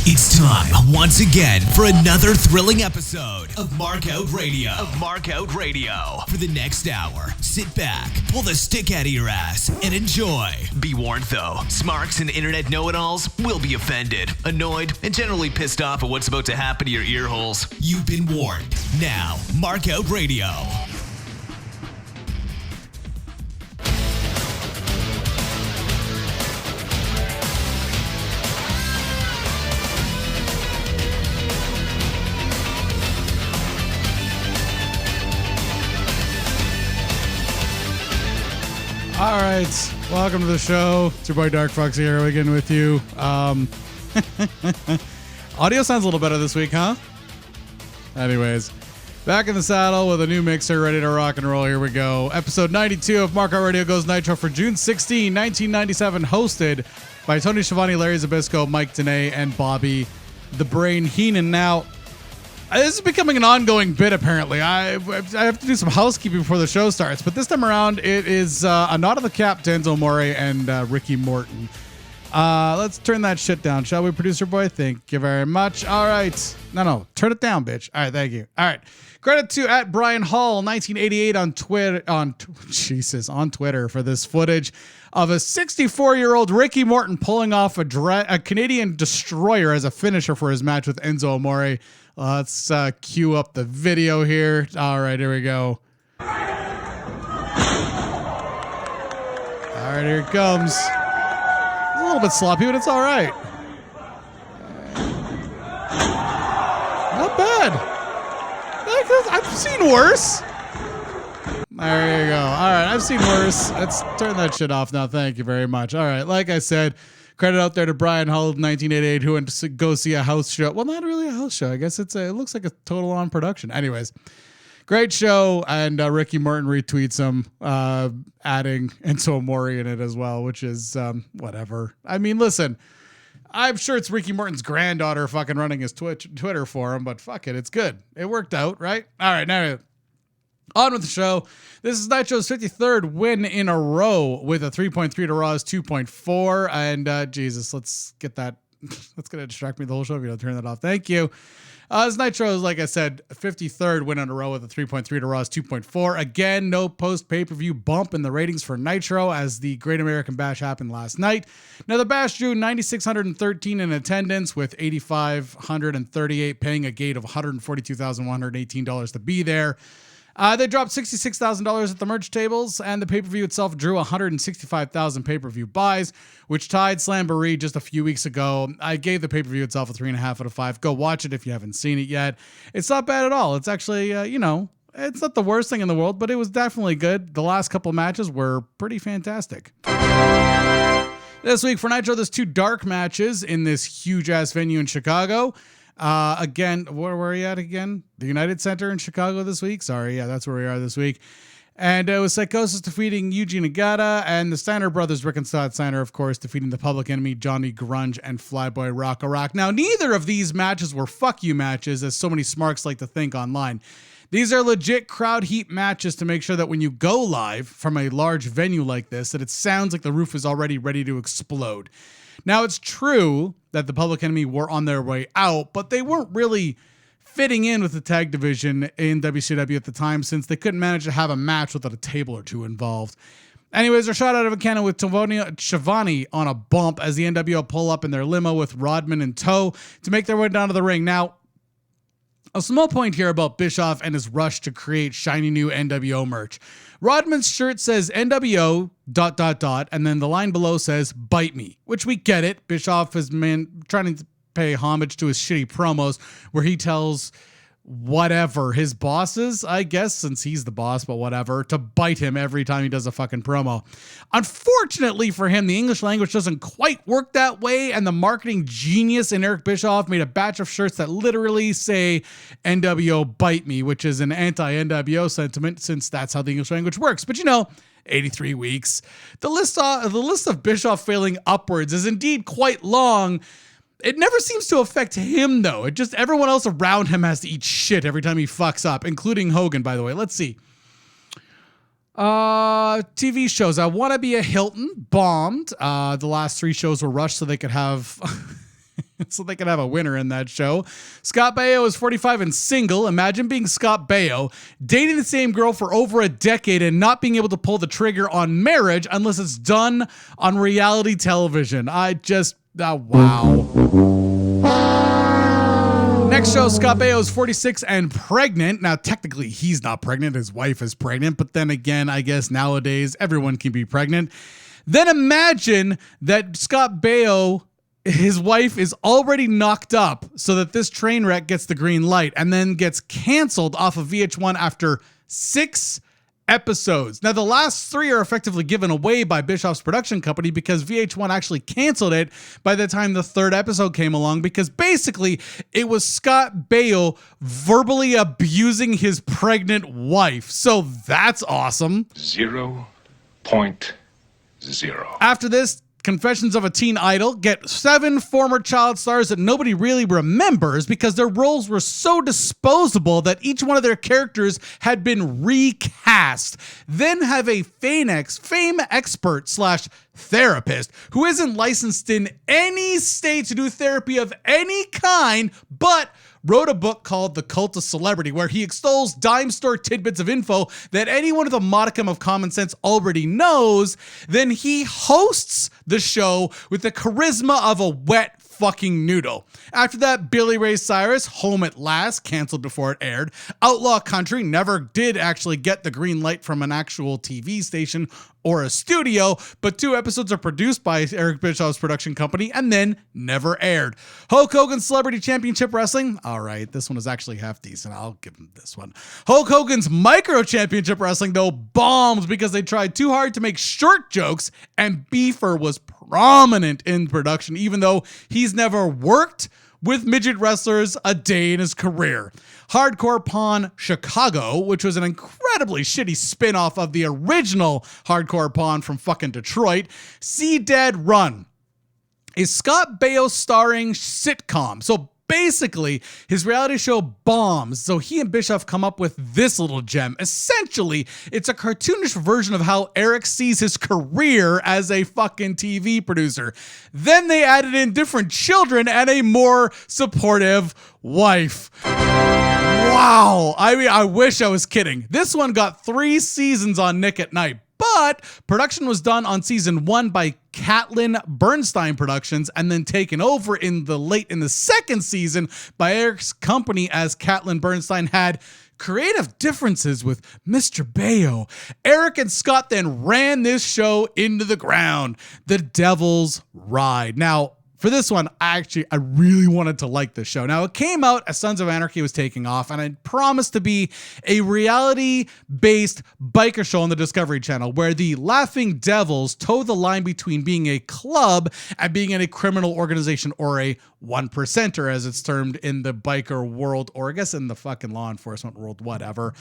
It's time once again for another thrilling episode of Markout Radio. For the next hour, sit back, pull the stick out of your ass, and enjoy. Be warned though, smarks and internet know-it-alls will be offended, annoyed, and generally pissed off at what's about to happen to your ear holes. You've been warned. Now, Markout Radio. All right, welcome to the show. It's your boy Dark Fox here again with you. Audio sounds a little better this week, huh? Anyways, back in the saddle with a new mixer, ready to rock and roll. Here we go. Episode 92 of Markout Radio Goes Nitro for June 16, 1997, hosted by Tony Schiavone, Larry Zbyszko, Mike Tenay, and Bobby the Brain Heenan. Now, this is becoming an ongoing bit, apparently. I have to do some housekeeping before the show starts, but this time around, it is a nod of the cap to Enzo Amore and Ricky Morton. Let's turn that shit down, shall we, producer boy? Thank you very much. All right. No, turn it down, bitch. All right, thank you. All right. Credit to at Brian Hall, 1988 on Twitter, on Twitter for this footage of a 64-year-old Ricky Morton pulling off a Canadian destroyer as a finisher for his match with Enzo Amore. Let's cue up the video here. All right, here we go. All right, here it comes. It's a little bit sloppy, but it's all right. Not bad. I've seen worse. There you go. All right, I've seen worse. Let's turn that shit off now. Thank you very much. All right, like I said, credit out there to Brian Hull, 1988, who went to go see a house show. Well, not really a house show. I guess it looks like a total on production. Anyways, great show, and Ricky Morton retweets him, adding Enzo Amore in it as well, which is whatever. I mean, listen, I'm sure it's Ricky Morton's granddaughter fucking running his Twitter for him, but fuck it, it's good. It worked out, right? All right, now on with the show. This is Nitro's 53rd win in a row with a 3.3 to Raw's 2.4. And Jesus, let's get that. That's going to distract me the whole show if you don't turn that off. Thank you. This Nitro's, like I said, 53rd win in a row with a 3.3 to Raw's 2.4. Again, no post pay-per-view bump in the ratings for Nitro as the Great American Bash happened last night. Now, the Bash drew 9,613 in attendance with 8,538 paying a gate of $142,118 to be there. They dropped $66,000 at the merch tables, and the pay-per-view itself drew 165,000 pay-per-view buys, which tied Slamboree just a few weeks ago. I gave the pay-per-view itself a 3.5 out of 5. Go watch it if you haven't seen it yet. It's not bad at all. It's actually, it's not the worst thing in the world, but it was definitely good. The last couple matches were pretty fantastic. This week for Nitro, there's 2 dark matches in this huge-ass venue in Chicago. Again, where are you at again? The United Center in Chicago this week. Sorry. Yeah, that's where we are this week. And it was Psychosis defeating Yuji Nagata, and the Steiner brothers, Rick and Scott Steiner, of course, defeating the Public Enemy, Johnny Grunge, and Flyboy Rock. Now, neither of these matches were fuck you matches, as so many smarks like to think online. These are legit crowd heat matches to make sure that when you go live from a large venue like this, that it sounds like the roof is already ready to explode. Now, it's true that the Public Enemy were on their way out, but they weren't really fitting in with the tag division in WCW at the time since they couldn't manage to have a match without a table or two involved. Anyways, they're shot out of a cannon with Schiavone on a bump as the NWO pull up in their limo with Rodman in tow to make their way down to the ring. Now, a small point here about Bischoff and his rush to create shiny new NWO merch. Rodman's shirt says NWO ... and then the line below says bite me, which we get it. Bischoff is trying to pay homage to his shitty promos where he tells whatever his bosses, I guess, since he's the boss, but whatever, to bite him every time he does a fucking promo. Unfortunately for him, the English language doesn't quite work that way, and the marketing genius in Eric Bischoff made a batch of shirts that literally say NWO bite me, which is an anti-NWO sentiment since that's how the English language works. But 83 weeks. The list of Bischoff failing upwards is indeed quite long. It never seems to affect him, though. It just everyone else around him has to eat shit every time he fucks up, including Hogan, by the way. Let's see. TV shows. I Want to Be a Hilton bombed. The last 3 shows were rushed so they could have so they can have a winner in that show. Scott Baio is 45 and single. Imagine being Scott Baio, dating the same girl for over a decade and not being able to pull the trigger on marriage unless it's done on reality television. Wow. Next show, Scott Baio is 46 and pregnant. Now, technically, he's not pregnant. His wife is pregnant. But then again, I guess nowadays, everyone can be pregnant. Then imagine that Scott Baio, his wife, is already knocked up so that this train wreck gets the green light and then gets canceled off of VH1 after 6 episodes. Now, the last 3 are effectively given away by Bischoff's production company because VH1 actually canceled it by the time the 3rd episode came along, because basically it was Scott Baio verbally abusing his pregnant wife. So that's awesome. 0.0. After this, Confessions of a Teen Idol get 7 former child stars that nobody really remembers because their roles were so disposable that each one of their characters had been recast. Then have a fame expert / therapist who isn't licensed in any state to do therapy of any kind, but wrote a book called The Cult of Celebrity, where he extols dime store tidbits of info that anyone with a modicum of common sense already knows. Then he hosts the show with the charisma of a wet fucking noodle. After that, Billy Ray Cyrus, Home at Last, canceled before it aired. Outlaw Country never did actually get the green light from an actual TV station or a studio, but 2 episodes are produced by Eric Bischoff's production company and then never aired. Hulk Hogan's Celebrity Championship Wrestling. All right, this one is actually half decent. I'll give him this one. Hulk Hogan's Micro Championship Wrestling, though, bombs because they tried too hard to make short jokes, and Beefer was prominent in production, even though he's never worked with midget wrestlers a day in his career. Hardcore Pawn Chicago, which was an incredibly shitty spin-off of the original Hardcore Pawn from fucking Detroit. See Dead Run, a Scott Baio starring sitcom. So basically, his reality show bombs, so he and Bischoff come up with this little gem. Essentially, it's a cartoonish version of how Eric sees his career as a fucking TV producer. Then they added in different children and a more supportive wife. Wow. I mean, I wish I was kidding. This one got 3 seasons on Nick at Night, but production was done on season 1 by Catlin Bernstein Productions and then taken over in the 2nd season by Eric's company, as Catlin Bernstein had creative differences with Mr. Baio. Eric and Scott then ran this show into the ground. The Devil's Ride. Now, for this one, I really wanted to like this show. Now, it came out as Sons of Anarchy was taking off, and it promised to be a reality-based biker show on the Discovery Channel, where the Laughing Devils toe the line between being a club and being in a criminal organization, or a one-percenter, as it's termed in the biker world, or I guess in the fucking law enforcement world, whatever.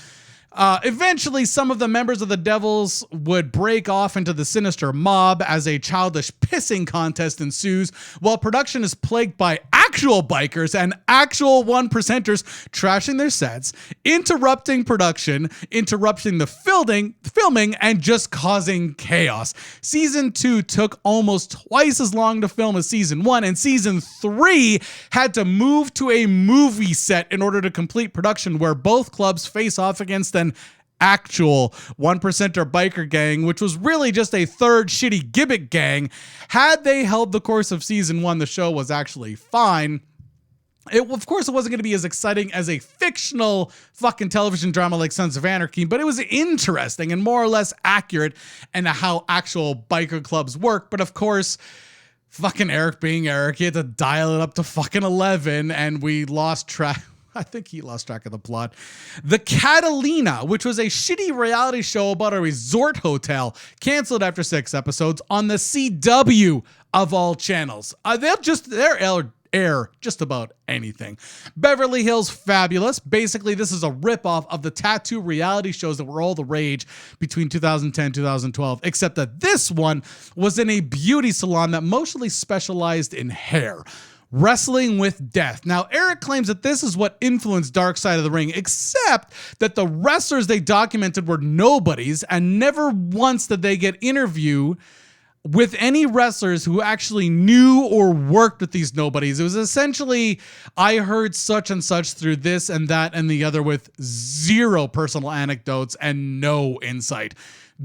Eventually, some of the members of the Devils would break off into the Sinister Mob as a childish pissing contest ensues, while production is plagued by actual bikers and actual one-percenters trashing their sets, interrupting production, interrupting the filming, and just causing chaos. Season 2 took almost twice as long to film as season 1, and season 3 had to move to a movie set in order to complete production, where both clubs face off against an actual one-percenter biker gang, which was really just a third shitty gimmick gang. Had they held the course of season 1, the show was actually fine. Of course, it wasn't going to be as exciting as a fictional fucking television drama like Sons of Anarchy, but it was interesting and more or less accurate in how actual biker clubs work. But of course, fucking Eric being Eric, he had to dial it up to fucking 11, and we lost track. I think he lost track of the plot. The Catalina, which was a shitty reality show about a resort hotel, canceled after 6 episodes on the CW of all channels. They'll air just about anything. Beverly Hills Fabulous. Basically, this is a ripoff of the tattoo reality shows that were all the rage between 2010 and 2012, except that this one was in a beauty salon that mostly specialized in hair. Wrestling with Death. Now, Eric claims that this is what influenced Dark Side of the Ring, except that the wrestlers they documented were nobodies, and never once did they get interviewed with any wrestlers who actually knew or worked with these nobodies. It was essentially, I heard such and such through this and that and the other with zero personal anecdotes and no insight.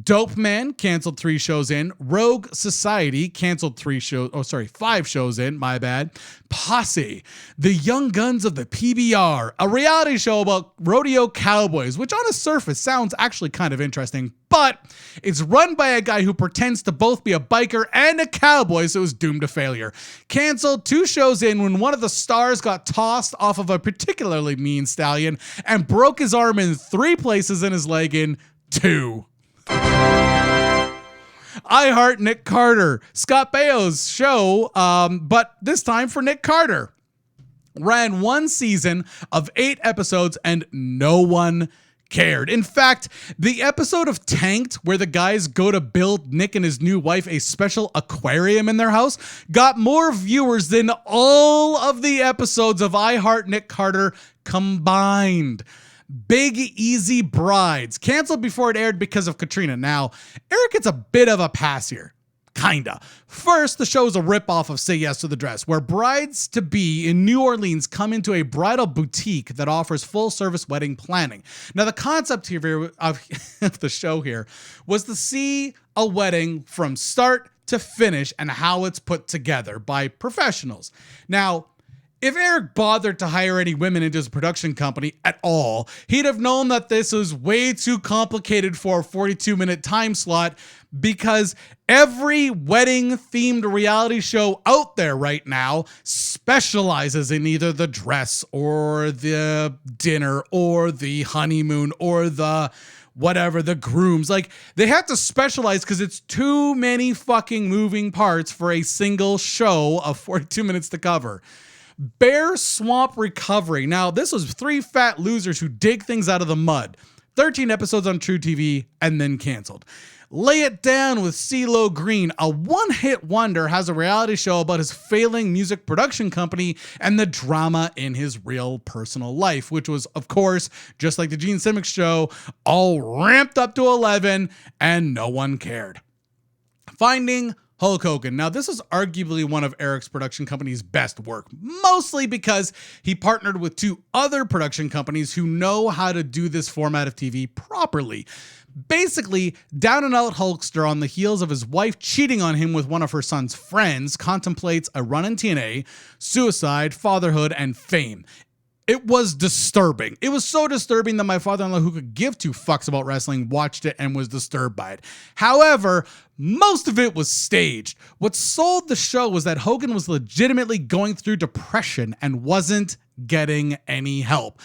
Dope Man canceled 3 shows in. Rogue Society canceled 5 shows in, my bad. Posse, the Young Guns of the PBR, a reality show about rodeo cowboys, which on a surface sounds actually kind of interesting, but it's run by a guy who pretends to both be a biker and a cowboy, so it was doomed to failure. Canceled 2 shows in when one of the stars got tossed off of a particularly mean stallion and broke his arm in 3 places and his leg in 2. I Heart Nick Carter, Scott Baio's show, but this time for Nick Carter. Ran 1 season of 8 episodes and no one cared. In fact, the episode of Tanked, where the guys go to build Nick and his new wife a special aquarium in their house, got more viewers than all of the episodes of I Heart Nick Carter combined. Big Easy Brides, canceled before it aired because of Katrina. Now, Eric gets a bit of a pass here. Kinda. First, the show is a ripoff of Say Yes to the Dress, where brides-to-be in New Orleans come into a bridal boutique that offers full-service wedding planning. Now, the concept here of the show here was to see a wedding from start to finish and how it's put together by professionals. Now, if Eric bothered to hire any women into his production company at all, he'd have known that this was way too complicated for a 42-minute time slot, because every wedding-themed reality show out there right now specializes in either the dress or the dinner or the honeymoon or the whatever, the grooms. Like, they have to specialize because it's too many fucking moving parts for a single show of 42 minutes to cover. Bear Swamp Recovery. Now, this was 3 fat losers who dig things out of the mud. 13 episodes on True TV and then canceled. Lay It Down with CeeLo Green, a one-hit wonder, has a reality show about his failing music production company and the drama in his real personal life, which was, of course, just like the Gene Simmons show, all ramped up to 11 and no one cared. Finding Hulk Hogan. Now, this is arguably one of Eric's production company's best work, mostly because he partnered with 2 other production companies who know how to do this format of TV properly. Basically, down-and-out Hulkster, on the heels of his wife cheating on him with one of her son's friends, contemplates a run in TNA, suicide, fatherhood, and fame. It was disturbing. It was so disturbing that my father-in-law, who could give 2 fucks about wrestling, watched it and was disturbed by it. However, most of it was staged. What sold the show was that Hogan was legitimately going through depression and wasn't getting any help.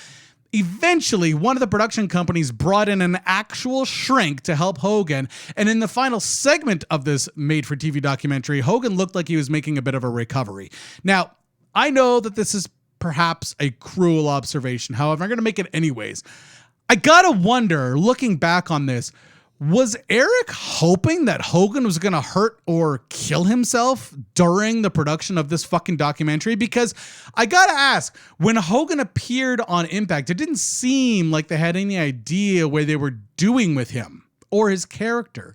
Eventually, one of the production companies brought in an actual shrink to help Hogan, and in the final segment of this made-for-TV documentary, Hogan looked like he was making a bit of a recovery. Now, I know that this is perhaps a cruel observation. However, I'm going to make it anyways. I gotta wonder, looking back on this, was Eric hoping that Hogan was going to hurt or kill himself during the production of this fucking documentary? Because I gotta ask, when Hogan appeared on Impact, it didn't seem like they had any idea where they were doing with him or his character.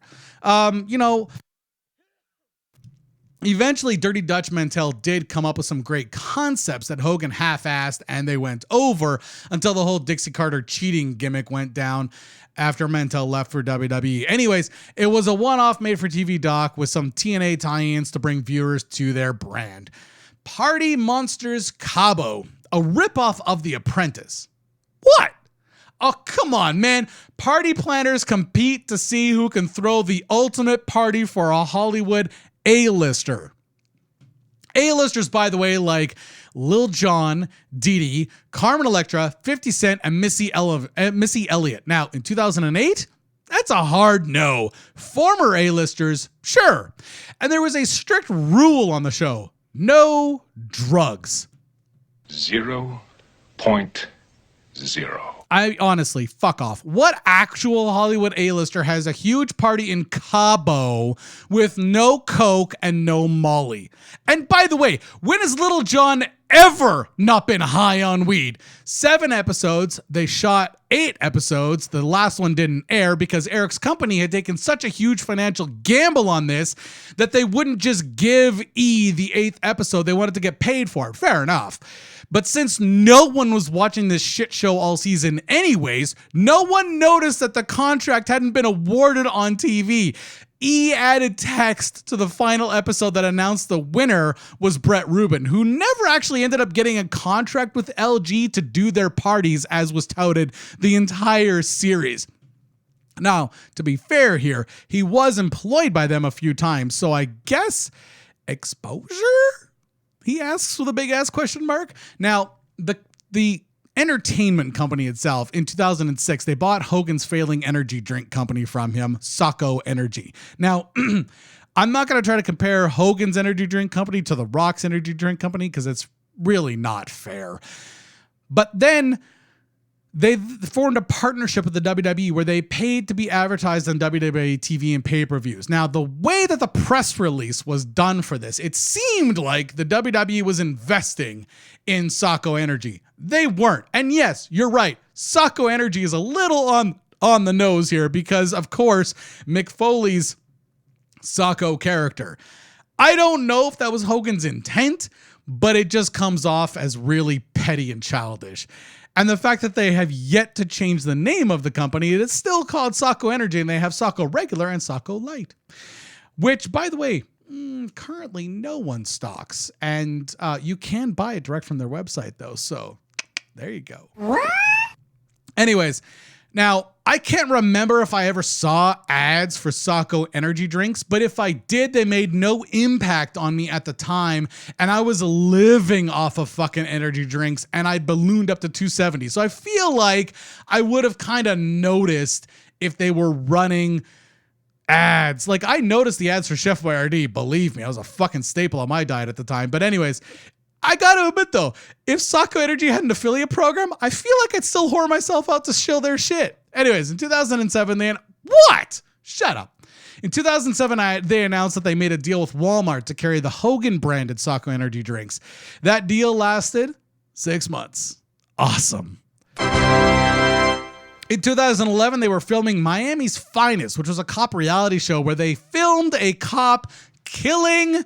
Eventually, Dirty Dutch Mantell did come up with some great concepts that Hogan half-assed, and they went over until the whole Dixie Carter cheating gimmick went down after Mantell left for WWE. Anyways, it was a one-off made-for-TV doc with some TNA tie-ins to bring viewers to their brand. Party Monsters Cabo, a ripoff of The Apprentice. What? Oh, come on, man. Party planners compete to see who can throw the ultimate party for a Hollywood A-lister. A-listers, by the way, like Lil Jon, Dee Dee, Carmen Electra, 50 Cent, and Missy Elliott. Now, in 2008, that's a hard no. Former A-listers, sure. And there was a strict rule on the show. No drugs. 0.0. I honestly, fuck off. What actual Hollywood A-lister has a huge party in Cabo with no coke and no Molly? And by the way, when has Little John ever not been high on weed. 7 episodes. They shot 8 episodes. The last one didn't air because Eric's company had taken such a huge financial gamble on this that they wouldn't just give E the 8th episode. They wanted to get paid for it. Fair enough. But since no one was watching this shit show all season anyways, no one noticed that the contract hadn't been awarded on TV. E added text to the final episode that announced the winner was Brett Rubin, who never actually ended up getting a contract with LG to do their parties as was touted the entire series. Now, to be fair here, he was employed by them a few times, so I guess exposure? He asks with a big ass question mark. Now, the entertainment company itself, in 2006, they bought Hogan's failing energy drink company from him, Socko Energy. Now, I'm not going to try to compare Hogan's energy drink company to The Rock's energy drink company because it's really not fair. But then they formed a partnership with the WWE where they paid to be advertised on WWE TV and pay-per-views. Now, the way that the press release was done for this, it seemed like the WWE was investing in Socko Energy. They weren't. And yes, you're right. Socko Energy is a little on the nose here because, of course, Mick Foley's Socko character. I don't know if that was Hogan's intent, but it just comes off as really petty and childish. And the fact that they have yet to change the name of the company, it is still called Socko Energy, and they have Socko Regular and Socko Light, which, by the way, currently no one stocks. And you can buy it direct from their website, though. So there you go. Anyways, now, I can't remember if I ever saw ads for Socko energy drinks, but if I did, they made no impact on me at the time, and I was living off of fucking energy drinks, and I ballooned up to 270. So I feel like I would have kind of noticed if they were running ads. Like, I noticed the ads for Chef Boyardee, believe me, I was a fucking staple on my diet at the time. But anyways, I gotta admit though, if Socko Energy had an affiliate program, I feel like I'd still whore myself out to shill their shit. Anyways, in 2007, what? Shut up. In 2007, they announced that they made a deal with Walmart to carry the Hogan branded Socko Energy drinks. That deal lasted 6 months. Awesome. In 2011, they were filming Miami's Finest, which was a cop reality show where they filmed a cop killing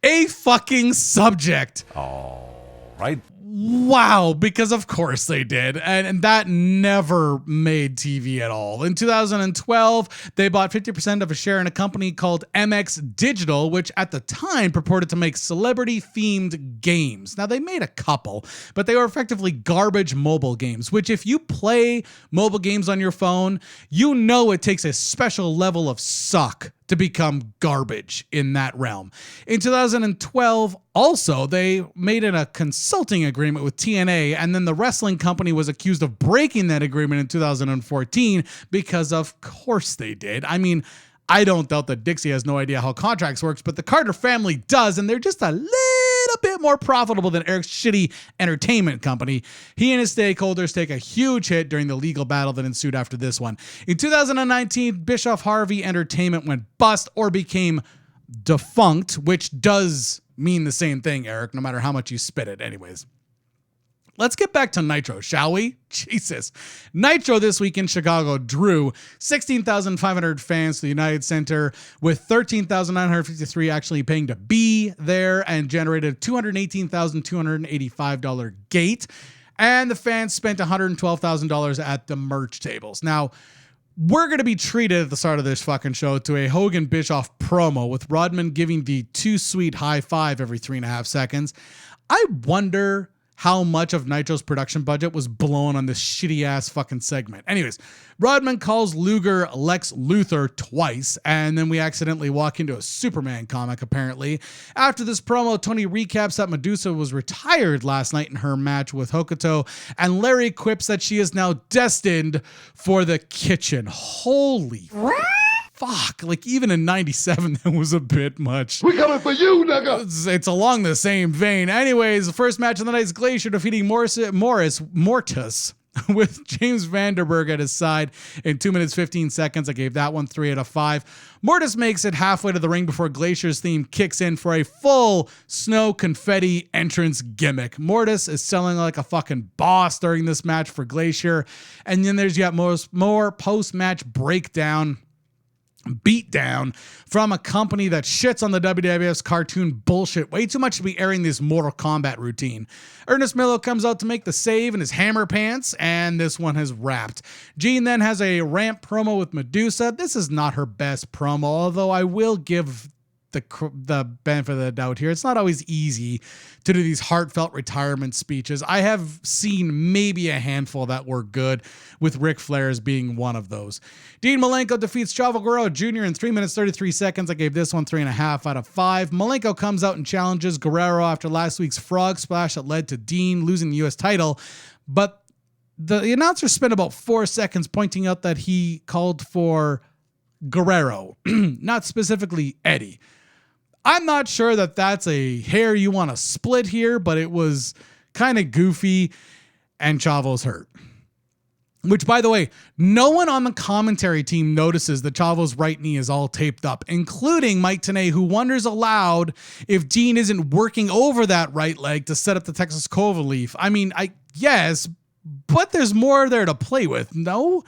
a fucking subject. All right. Wow, because of course they did. And that never made TV at all. In 2012, they bought 50% of a share in a company called MX Digital, which at the time purported to make celebrity-themed games. Now, they made a couple, but they were effectively garbage mobile games, which if you play mobile games on your phone, you know it takes a special level of suck to become garbage in that realm. In 2012, also, they made a consulting agreement with TNA, and then the wrestling company was accused of breaking that agreement in 2014 because of course they did. I mean, I don't doubt that Dixie has no idea how contracts works, but the Carter family does, and they're just a little bit more profitable than Eric's shitty entertainment company. He and his stakeholders take a huge hit during the legal battle that ensued after this one. In 2019, Bischoff Harvey Entertainment went bust or became defunct, which does mean the same thing, Eric, no matter how much you spit it. Anyways, let's get back to Nitro, shall we? Jesus. Nitro this week in Chicago drew 16,500 fans to the United Center, with 13,953 actually paying to be there, and generated $218,285 gate. And the fans spent $112,000 at the merch tables. Now, we're going to be treated at the start of this fucking show to a Hogan Bischoff promo with Rodman giving the too sweet high five every 3.5 seconds. I wonder how much of Nitro's production budget was blown on this shitty ass fucking segment. Anyways, Rodman calls Luger Lex Luthor twice, and then we accidentally walk into a Superman comic, apparently. After this promo, Tony recaps that Medusa was retired last night in her match with Hokuto, and Larry quips that she is now destined for the kitchen. Holy fuck, like even in 97, that was a bit much. We coming for you, nigga. It's along the same vein. Anyways, the first match of the night is Glacier defeating Mortis. with James Vanderberg at his side in 2 minutes, 15 seconds. I gave that one 3 out of 5. Mortis makes it halfway to the ring before Glacier's theme kicks in for a full snow confetti entrance gimmick. Mortis is selling like a fucking boss during this match for Glacier. And then there's yet more post-match breakdown, beatdown from a company that shits on the WWF's cartoon bullshit way too much to be airing this Mortal Kombat routine. Ernest Miller comes out to make the save in his hammer pants, and this one has wrapped. Jean then has a ramp promo with Medusa. This is not her best promo, although I will give the benefit of the doubt here. It's not always easy to do these heartfelt retirement speeches. I have seen maybe a handful that were good, with Ric Flair's being one of those. Dean Malenko defeats Chavo Guerrero Jr. in 3 minutes, 33 seconds. I gave this one 3.5 out of 5. Malenko comes out and challenges Guerrero after last week's frog splash that led to Dean losing the U.S. title, but the announcer spent about 4 seconds pointing out that he called for Guerrero, not specifically Eddie. I'm not sure that that's a hair you want to split here, but it was kind of goofy, and Chavo's hurt. Which, by the way, no one on the commentary team notices that Chavo's right knee is all taped up, including Mike Tenay, who wonders aloud if Dean isn't working over that right leg to set up the Texas Cloverleaf. I mean, yes, but there's more there to play with, no?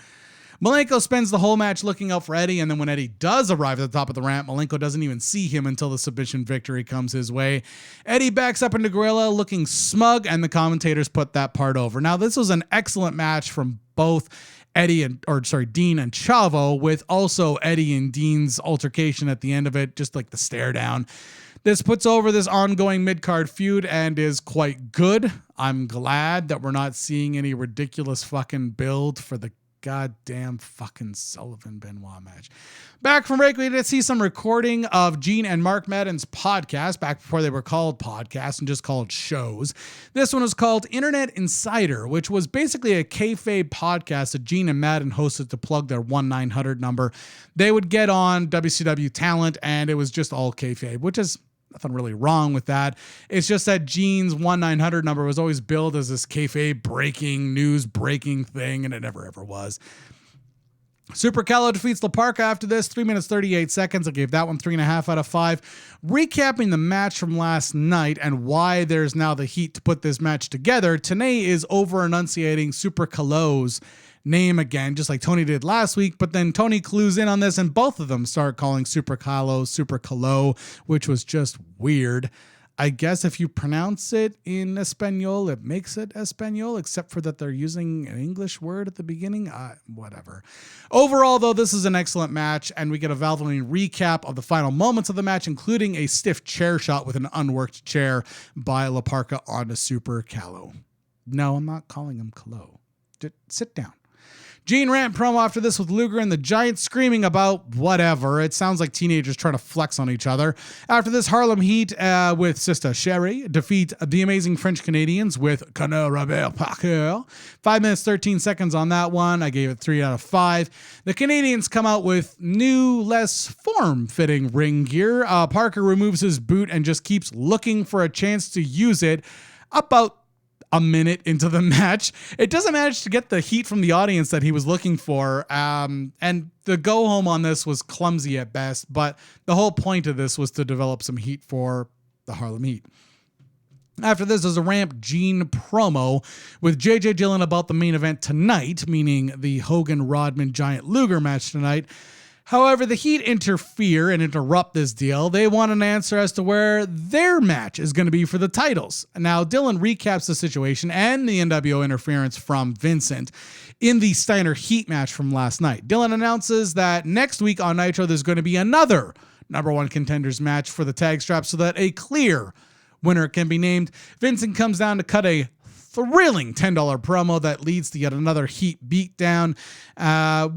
Malenko spends the whole match looking out for Eddie, and then when Eddie does arrive at the top of the ramp, Malenko doesn't even see him until the submission victory comes his way. Eddie backs up into Gorilla looking smug, and the commentators put that part over. Now, this was an excellent match from both Dean and Chavo, with also Eddie and Dean's altercation at the end of it, just like the stare down. This puts over this ongoing mid-card feud and is quite good. I'm glad that we're not seeing any ridiculous fucking build for the goddamn fucking Sullivan Benoit match. Back from break, we did see some recording of Gene and Mark Madden's podcast back before they were called podcasts and just called shows. This one was called Internet Insider, which was basically a kayfabe podcast that Gene and Madden hosted to plug their 1-900 number. They would get on WCW talent, and it was just all kayfabe, which is nothing really wrong with that. It's just that Gene's 1-900 number was always billed as this kayfabe breaking thing, and it never ever was. Super Calo defeats La Parka after this, 3 minutes, 38 seconds. I gave that one 3.5 out of 5. Recapping the match from last night and why there's now the heat to put this match together, Tenay is over enunciating Super Calo's name again, just like Tony did last week, but then Tony clues in on this and both of them start calling Super Calo Super Calo, which was just weird. I guess if you pronounce it in Espanol, it makes it Espanol, except for that they're using an English word at the beginning. Whatever. Overall, though, this is an excellent match, and we get a Valvoline recap of the final moments of the match, including a stiff chair shot with an unworked chair by La Parka onto Super Calo. No, I'm not calling him Calo. Just sit down. Gene rant promo after this with Luger and the Giant screaming about whatever. It sounds like teenagers trying to flex on each other. After this, Harlem Heat with Sister Sherry defeat the Amazing French Canadians with Conor Robert Parker. 5 minutes, 13 seconds on that one. I gave it 3 out of 5. The Canadians come out with new, less form-fitting ring gear. Parker removes his boot and just keeps looking for a chance to use it about a minute into the match. It doesn't manage to get the heat from the audience that he was looking for. And the go home on this was clumsy at best, but the whole point of this was to develop some heat for the Harlem Heat. After this is a Ramp Gene promo with JJ Dillon about the main event tonight, meaning the Hogan Rodman Giant Luger match tonight. However, the Heat interfere and interrupt this deal. They want an answer as to where their match is going to be for the titles. Now, Dillon recaps the situation and the NWO interference from Vincent in the Steiner Heat match from last night. Dillon announces that next week on Nitro, there's going to be another number one contenders match for the tag strap so that a clear winner can be named. Vincent comes down to cut a thrilling $10 promo that leads to yet another Heat beatdown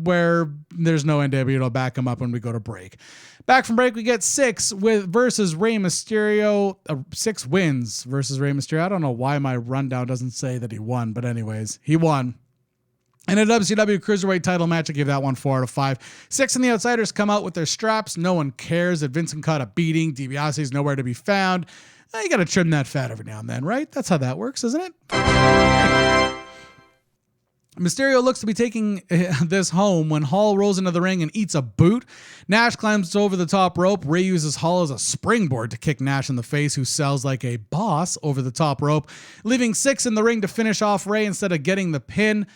where there's no NWO to back him up when we go to break. Back from break, we get Syxx versus Rey Mysterio. Syxx wins versus Rey Mysterio. I don't know why my rundown doesn't say that he won, but anyways, he won. In a WCW Cruiserweight title match, I gave that one 4 out of 5. Syxx and the Outsiders come out with their straps. No one cares that Vincent caught a beating. DiBiase's nowhere to be found. You got to trim that fat every now and then, right? That's how that works, isn't it? Mysterio looks to be taking this home when Hall rolls into the ring and eats a boot. Nash climbs over the top rope. Ray uses Hall as a springboard to kick Nash in the face, who sells like a boss over the top rope, leaving Syxx in the ring to finish off Ray instead of getting the pin.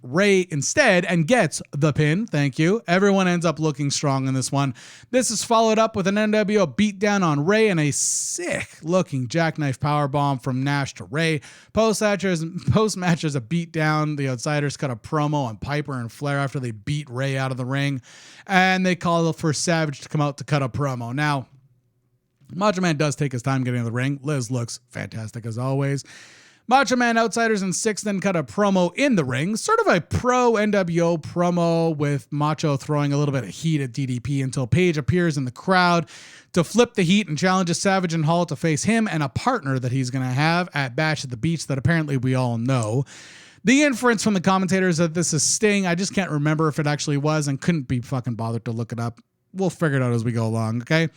Ray instead and gets the pin. Thank you. Everyone ends up looking strong in this one. This is followed up with an NWO beatdown on Ray and a sick looking jackknife powerbomb from Nash to Ray. Post-match is a beatdown. The Outsiders cut a promo on Piper and Flair after they beat Ray out of the ring, and they call for Savage to come out to cut a promo. Now, Macho Man does take his time getting in the ring. Liz looks fantastic as always. Macho Man, Outsiders, and Syxx then cut a promo in the ring, sort of a pro-NWO promo with Macho throwing a little bit of heat at DDP until Page appears in the crowd to flip the heat and challenges Savage and Hall to face him and a partner that he's going to have at Bash at the Beach that apparently we all know. The inference from the commentators that this is Sting, I just can't remember if it actually was and couldn't be fucking bothered to look it up. We'll figure it out as we go along, okay?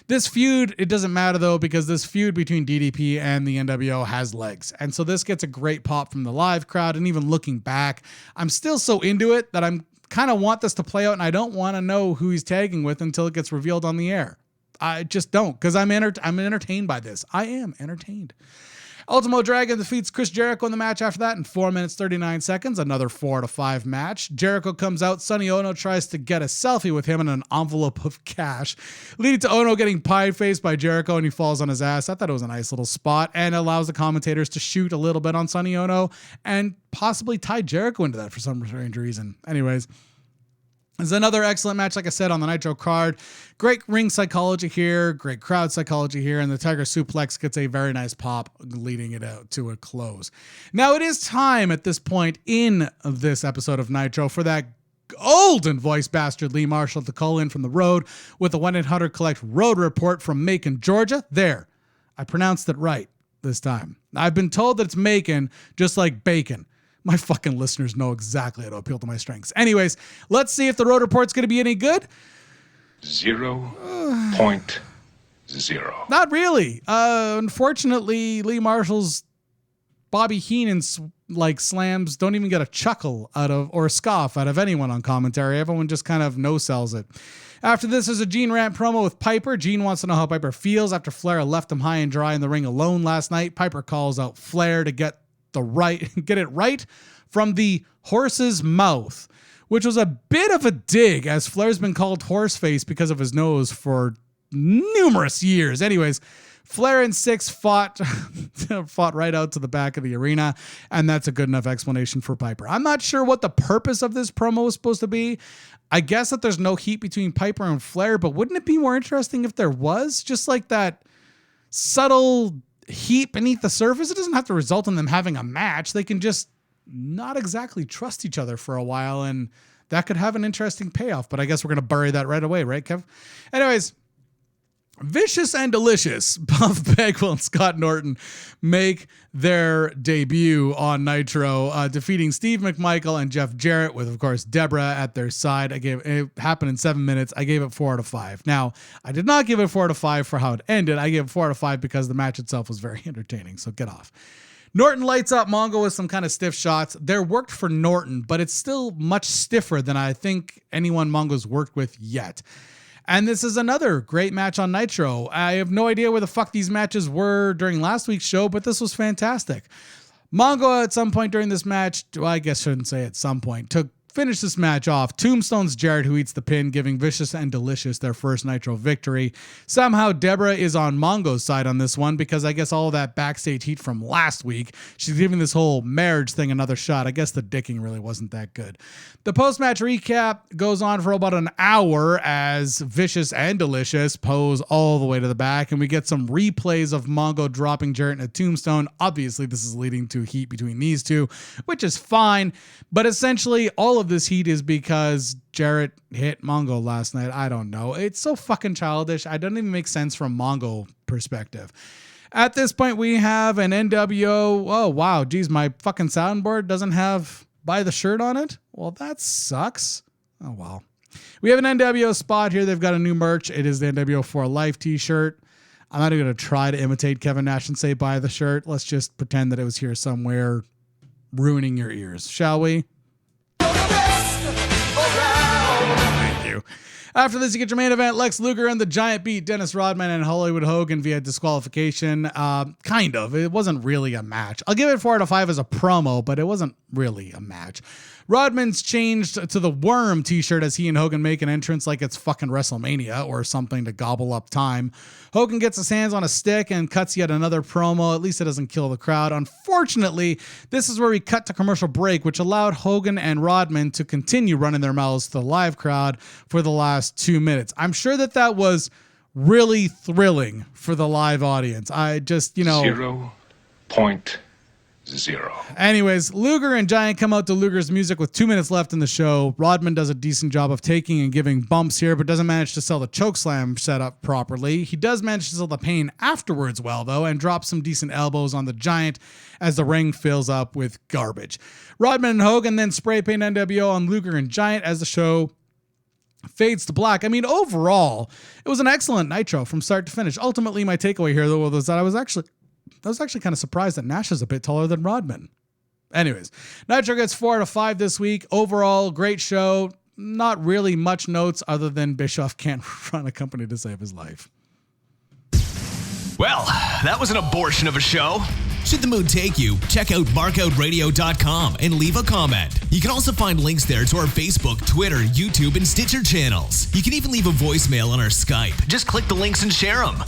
This feud, it doesn't matter though, because this feud between DDP and the NWO has legs. And so this gets a great pop from the live crowd. And even looking back, I'm still so into it that I'm kind of want this to play out, and I don't want to know who he's tagging with until it gets revealed on the air. I just don't, because I'm entertained by this. I am entertained. Ultimo Dragon defeats Chris Jericho in the match after that in 4 minutes, 39 seconds, another 4-5 match. Jericho comes out. Sonny Ono tries to get a selfie with him in an envelope of cash, leading to Ono getting pie-faced by Jericho, and he falls on his ass. I thought it was a nice little spot and allows the commentators to shoot a little bit on Sonny Ono and possibly tie Jericho into that for some strange reason. Anyways, it's another excellent match, like I said, on the Nitro card. Great ring psychology here, great crowd psychology here, and the Tiger Suplex gets a very nice pop, leading it out to a close. Now, it is time at this point in this episode of Nitro for that golden voice bastard Lee Marshall to call in from the road with a 1-800-COLLECT road report from Macon, Georgia. There, I pronounced it right this time. I've been told that it's Macon, just like bacon. My fucking listeners know exactly how to appeal to my strengths. Anyways, let's see if the road report's going to be any good. 0.0. Not really. Unfortunately, Lee Marshall's Bobby Heenan's slams don't even get a chuckle out of or a scoff out of anyone on commentary. Everyone just kind of no-sells it. After this is a Gene Rant promo with Piper. Gene wants to know how Piper feels after Flair left him high and dry in the ring alone last night. Piper calls out Flair to get it right from the horse's mouth, which was a bit of a dig, as Flair's been called horseface because of his nose for numerous years. Anyways, Flair and Syxx fought right out to the back of the arena, and that's a good enough explanation for Piper. I'm not sure what the purpose of this promo is supposed to be. I guess that there's no heat between Piper and Flair, but wouldn't it be more interesting if there was? Just like that subtle heat beneath the surface. It doesn't have to result in them having a match. They can just not exactly trust each other for a while, and that could have an interesting payoff, but I guess we're going to bury that right away, right, Kev? Anyways, Vicious and Delicious, Buff Bagwell and Scott Norton make their debut on Nitro, defeating Steve McMichael and Jeff Jarrett with, of course, Debra at their side. It happened in 7 minutes. I gave it 4 out of 5. Now, I did not give it 4 out of 5 for how it ended. I gave it 4 out of 5 because the match itself was very entertaining. So get off. Norton lights up Mongo with some kind of stiff shots. They're worked for Norton, but it's still much stiffer than I think anyone Mongo's worked with yet. And this is another great match on Nitro. I have no idea where the fuck these matches were during last week's show, but this was fantastic. Mongo at some point during this match, well, I guess I shouldn't say at some point, finish this match off. Tombstone's Jarrett, who eats the pin, giving Vicious and Delicious their first Nitro victory. Somehow Debra is on Mongo's side on this one because I guess all of that backstage heat from last week, she's giving this whole marriage thing another shot. I guess the dicking really wasn't that good. The post-match recap goes on for about an hour as Vicious and Delicious pose all the way to the back, and we get some replays of Mongo dropping Jarrett in a tombstone. Obviously, this is leading to heat between these two, which is fine, but essentially all of this heat is because Jarrett hit Mongo last night. I don't know. It's so fucking childish. It doesn't even make sense from Mongo perspective. At this point, we have an NWO. Oh, wow. Geez, my fucking soundboard doesn't have buy the shirt on it. Well, that sucks. Oh, well. We have an NWO spot here. They've got a new merch. It is the NWO for Life t-shirt. I'm not even going to try to imitate Kevin Nash and say buy the shirt. Let's just pretend that it was here somewhere ruining your ears, shall we? Thank you. After this, you get your main event. Lex Luger and the Giant beat Dennis Rodman and Hollywood Hogan via disqualification. Kind of. It wasn't really a match. I'll give it 4 out of 5 as a promo, but it wasn't really a match. Rodman's changed to the Worm t-shirt as he and Hogan make an entrance like it's fucking WrestleMania or something to gobble up time. Hogan gets his hands on a stick and cuts yet another promo. At least it doesn't kill the crowd. Unfortunately, this is where we cut to commercial break, which allowed Hogan and Rodman to continue running their mouths to the live crowd for the last 2 minutes. I'm sure that was really thrilling for the live audience. I just, 0.0. Anyways, Luger and Giant come out to Luger's music with 2 minutes left in the show. Rodman does a decent job of taking and giving bumps here, but doesn't manage to sell the chokeslam set up properly. He does manage to sell the pain afterwards well, though, and drops some decent elbows on the Giant as the ring fills up with garbage. Rodman and Hogan then spray paint NWO on Luger and Giant as the show fades to black. I mean, overall, it was an excellent Nitro from start to finish. Ultimately, my takeaway here, though, was that I was actually kind of surprised that Nash is a bit taller than Rodman. Anyways, Nitro gets 4 out of 5 this week. Overall, great show. Not really much notes other than Bischoff can't run a company to save his life. Well, that was an abortion of a show. Should the mood take you, check out markoutradio.com and leave a comment. You can also find links there to our Facebook, Twitter, YouTube, and Stitcher channels. You can even leave a voicemail on our Skype. Just click the links and share them.